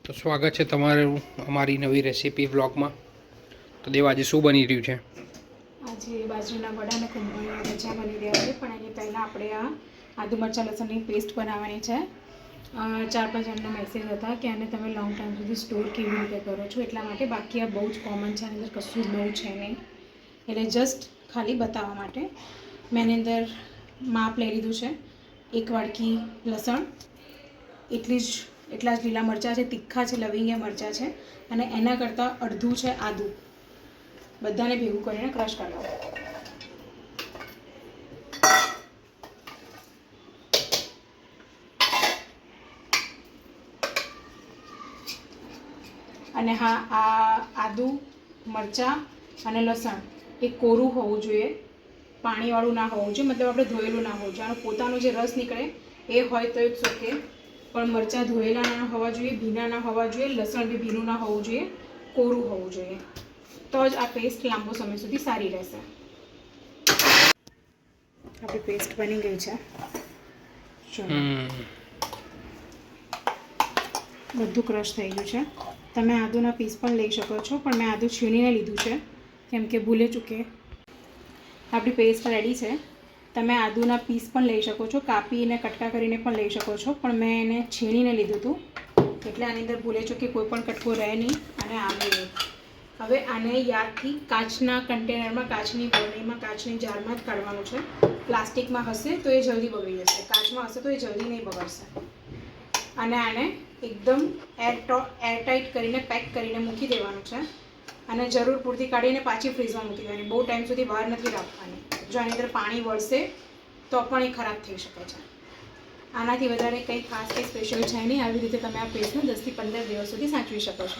તો સ્વાગત છે તમારું અમારી નવી રેસીપી વ્લોગમાં. તો દેવ આજે શું બની રહ્યું છે? આજે બાજરીના વડા અને કુંભળના ભજીયા બની રહ્યા છે, પણ એની પહેલાં આપણે આ આદુ મરચાં લસણની પેસ્ટ બનાવવાની છે. 4-5 જણના મેસેજ હતા કે આને તમે લોંગ ટાઈમ સુધી સ્ટોર કેવી રીતે કરો છો, એટલા માટે. બાકી આ બહુ જ કોમન છે, આની અંદર કશું જ નવું છે નહીં, એટલે જસ્ટ ખાલી બતાવવા માટે મેં એની અંદર માપ લઈ લીધું છે. 1 વાટકી લસણ, એટલા જ લીલા મરચાં છે, તીખા છે, લવિંગિયા મરચાં છે, અને એના કરતાં અડધું છે આદું. બધાને ભેગું કરીને ક્રશ કરી લો. અને હા, આ આદુ મરચાં અને લસણ એ કોરું હોવું જોઈએ, પાણીવાળું ના હોવું જોઈએ, મતલબ આપણે ધોયેલું ના હોવું જોઈએ. આનો પોતાનો જે રસ નીકળે એ હોય તો જ ઓકે, પણ મરચાં ધોયેલા ના હોવા જોઈએ, ભીના ના હોવા જોઈએ, લસણ બી ભીનું ના હોવું જોઈએ, કોરું હોવું જોઈએ, તો જ આ પેસ્ટ લાંબો સમય સુધી સારી રહેશે. આપણી પેસ્ટ બની ગઈ છે. બધું ક્રશ થઈ ગયું છે. તમે આદુના પીસ પણ લઈ શકો છો, પણ મેં આદુ છીણીને લીધું છે કેમ કે ભૂલે ચૂકે. આપણી પેસ્ટ રેડી છે. તમે આદુના પીસ પણ લઈ શકો છો, કાપીને કટકા કરીને પણ લઈ શકો છો, પણ મેં એને છીણીને લીધું હતું, એટલે આની અંદર ભૂલે ચૂકે કોઈ પણ કટકો રહે નહીં અને આવે નહીં. હવે આને યાદથી કાચના કન્ટેનરમાં, કાચની બરણીમાં, કાચની જારમાં જ કાઢવાનું છે. પ્લાસ્ટિકમાં હશે તો એ જલ્દી બગડી જશે, કાચમાં હશે તો એ જલ્દી નહીં બગડશે. અને આને એકદમ એરટાઈટ કરીને પેક કરીને મૂકી દેવાનું છે. અને જરૂર પૂરતી કાઢીને પાછી ફ્રીઝમાં મૂકી દેવાની, બહુ ટાઈમ સુધી બહાર નથી રાખવાની. જો આની અંદર પાણી વળશે તો પણ એ ખરાબ થઈ શકે છે. આનાથી વધારે કંઈ ખાસ કંઈ સ્પેશિયલ છે નહીં. આવી રીતે તમે આ પેસ્ટને 10 થી 15 દિવસ સુધી સાચવી શકો છો.